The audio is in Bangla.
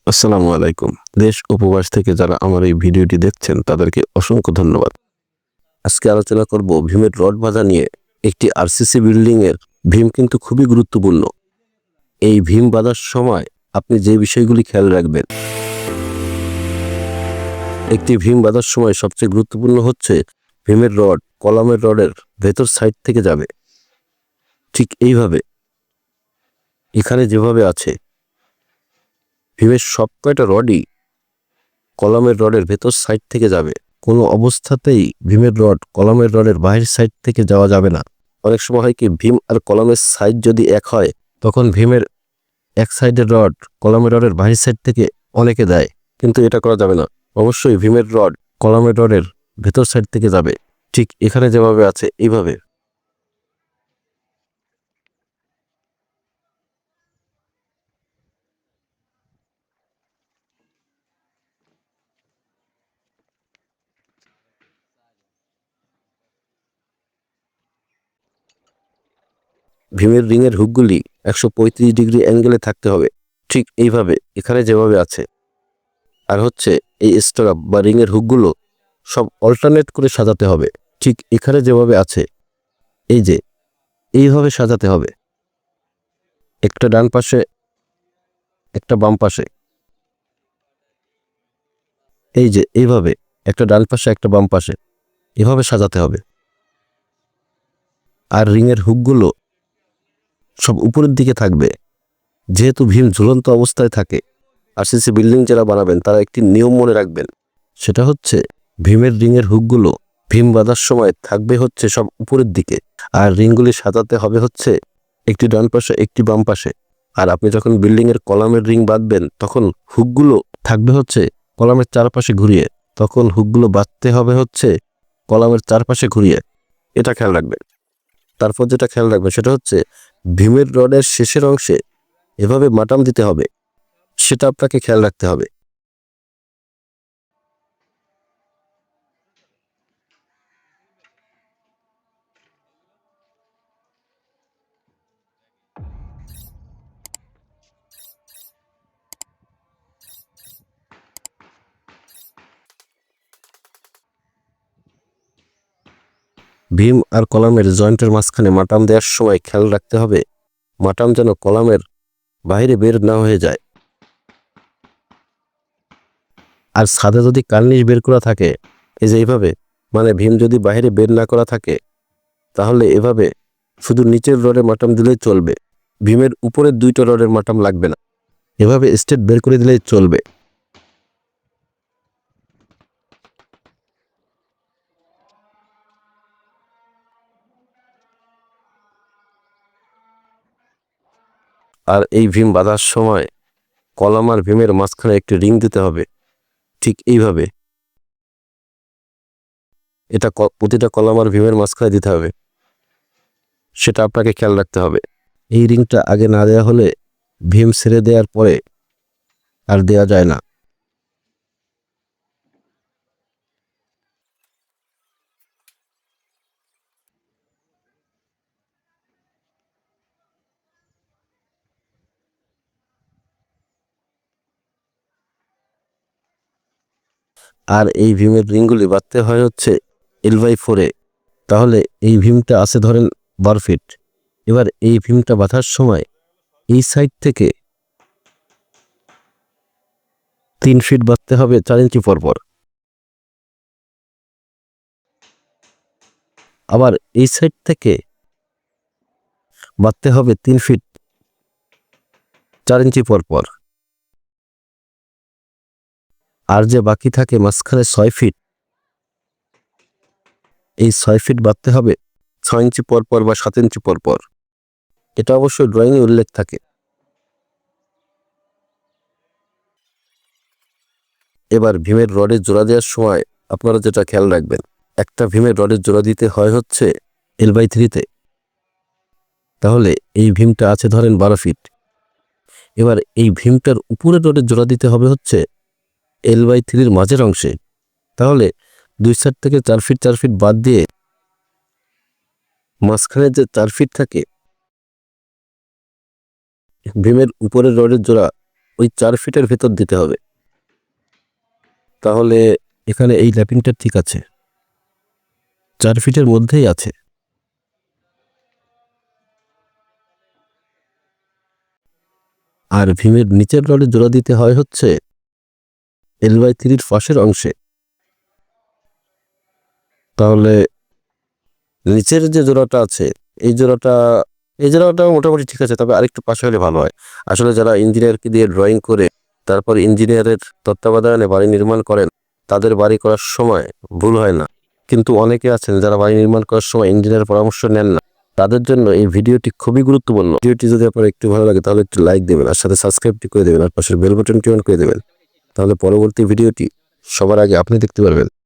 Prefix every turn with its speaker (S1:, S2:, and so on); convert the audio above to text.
S1: আসসালামু আলাইকুম। দেশ উপবাস থেকে যারা আমার এই ভিডিওটি দেখছেন তাদেরকে অসংখ্য ধন্যবাদ। আজকে আলোচনা করব ভীমের রড বাঁধা নিয়ে। একটি আরসিসি বিল্ডিং এর ভীম কিন্তু খুবই গুরুত্বপূর্ণ। এই ভীম বাঁধার সময় আপনি যে বিষয়গুলি খেয়াল রাখবেন। একটি ভীম বাঁধার সময় সবচেয়ে গুরুত্বপূর্ণ হচ্ছে ভীমের রড কলামের রডের ভেতর সাইড থেকে যাবে। ঠিক এইভাবে এখানে যেভাবে আছে ভীমের সব কয়টা রডই কলামের রডের ভেতর সাইড থেকে যাবে। কোনো অবস্থাতেই ভীমের রড কলামের রডের বাহির সাইড থেকে যাওয়া যাবে না। অনেক সময় হয় কি ভীম আর কলামের সাইড যদি এক হয় তখন ভীমের এক সাইডের রড কলামের রডের বাহির সাইড থেকে অনেকে দেয়, কিন্তু এটা করা যাবে না। অবশ্যই ভীমের রড কলামের রডের ভেতর সাইড থেকে যাবে। ঠিক এখানে যেভাবে আছে এইভাবে। ভীমের রিংয়ের হুকগুলি 135 ডিগ্রি অ্যাঙ্গেলে থাকতে হবে। ঠিক এইভাবে এখানে যেভাবে আছে। আর হচ্ছে এই স্ট্রাপ বা রিংয়ের হুকগুলো সব অল্টারনেট করে সাজাতে হবে। ঠিক এখানে যেভাবে আছে এই যে এইভাবে সাজাতে হবে। একটা ডান পাশে একটা বাম পাশে, এই যে এইভাবে একটা ডান পাশে একটা বাম পাশে এভাবে সাজাতে হবে। আর রিংয়ের হুকগুলো সব উপরের দিকে থাকবে। যেহেতু ভীম ঝুলন্ত অবস্থায় থাকে, আরসিসি বিল্ডিং যারা বানাবেন তারা একটি নিয়ম মনে রাখবেন। সেটা হচ্ছে ভীমের রিংয়ের হুকগুলো ভীম বাঁধার সময় থাকবে হচ্ছে সব উপরের দিকে, আর রিংগুলি সাজাতে হবে হচ্ছে একটি ডান পাশে একটি বাম পাশে। আর আপনি যখন বিল্ডিং এর কলামের রিং বাঁধবেন তখন হুকগুলো থাকবে হচ্ছে কলামের চারপাশে ঘুরিয়ে। তখন হুকগুলো বাঁধতে হবে হচ্ছে কলামের চারপাশে ঘুরিয়ে। এটা খেয়াল রাখবেন। তারপর যেটা খেয়াল রাখবেন সেটা হচ্ছে ভীমের রডের শেষের অংশে এভাবে মাটাম দিতে হবে। সেটা আপনাকে খেয়াল রাখতে হবে। ভীম আর কলামের জয়েন্টের মাঝখানে মাটাম দেওয়ার সময় খেয়াল রাখতে হবে মাটাম যেন কলামের বাইরে বের না হয়ে যায়। আর ছাদে যদি কার্নিশ বের করা থাকে এই যে এইভাবে, মানে ভীম যদি বাইরে বের না করা থাকে তাহলে এভাবে শুধু নিচের রডে মাটাম দিলেই চলবে। ভীমের উপরের দুইটা রডের মাটাম লাগবে না। এভাবে স্ট্রেট বের করে দিলেই চলবে। আর এই ভীম বাঁধার সময় কলাম আর ভীমের মাঝখানে একটি রিং দিতে হবে। ঠিক এইভাবে এটা প্রতিটা কলাম আর ভীমের মাঝখানে দিতে হবে। সেটা আপনাকে খেয়াল রাখতে হবে। এই রিংটা আগে না দেওয়া হলে ভীম ছেড়ে দেওয়ার পরে আর দেওয়া যায় না। আর এই ভীমের রিংগুলি বাঁধতে হয় হচ্ছে L/4-এ। তাহলে এই ভীমটা আছে ধরেন 12 ফিট। এবার এই ভীমটা বাঁধার সময় এই সাইড থেকে 3 ফিট বাঁধতে হবে 4 ইঞ্চি পরপর। আবার এই সাইড থেকে বাঁধতে হবে 3 ফিট 4 ইঞ্চি পরপর। আর যে বাকি থাকে মাঝখানে 6 ফিট, এই 6 ফিট বাঁধতে হবে 6 ইঞ্চি পরপর বা 7 ইঞ্চি পরপর। এটা অবশ্যই ড্রয়িংয়ে উল্লেখ থাকে। এবার ভীমের রডের জোড়া দেওয়ার সময় আপনারা যেটা খেয়াল রাখবেন, একটা ভীমের রডের জোড়া দিতে হয় হচ্ছে L/3-তে। তাহলে এই ভীমটা আছে ধরেন 12 ফিট। এবার এই ভীমটার উপরে রডের জোড়া দিতে হবে হচ্ছে L/3-র মাঝের অংশে। তাহলে 2 সাইড থেকে 4 ফিট 4 ফিট বাদ দিয়ে মাঝখানে যে 4 ফিট থাকে ভীমের উপরের রডের জোড়া ওই 4 ফিটের ভেতর দিতে হবে। তাহলে এখানে এই ল্যাপিংটা ঠিক আছে, 4 ফিটের মধ্যেই আছে। আর ভীমের নিচের রডে জোড়া দিতে হয় হচ্ছে L/3 ফাঁসের অংশে। তাহলে নিচের যে জোড়াটা আছে এই জোড়াটা মোটামুটি ঠিক আছে, তবে আরেকটু পাশে হলে ভালো হয়। আসলে যারা ইঞ্জিনিয়ারকে দিয়ে ড্রয়িং করে তারপর ইঞ্জিনিয়ারের তত্ত্বাবধানে বাড়ি নির্মাণ করেন, তাদের বাড়ি করার সময় ভুল হয় না। কিন্তু অনেকে আছেন যারা বাড়ি নির্মাণ করার সময় ইঞ্জিনিয়ারের পরামর্শ নেন না, তাদের জন্য এই ভিডিওটি খুবই গুরুত্বপূর্ণ। ভিডিওটি যদি আপনার একটু ভালো লাগে তাহলে একটু লাইক দেবেন, আর সাথে সাবস্ক্রাইবটি করে দেবেন, আর পাশের বেল বাটনটি অন করে দেবেন। তাহলে পরবর্তী ভিডিওটি সবার আগে আপনি দেখতে পারবেন।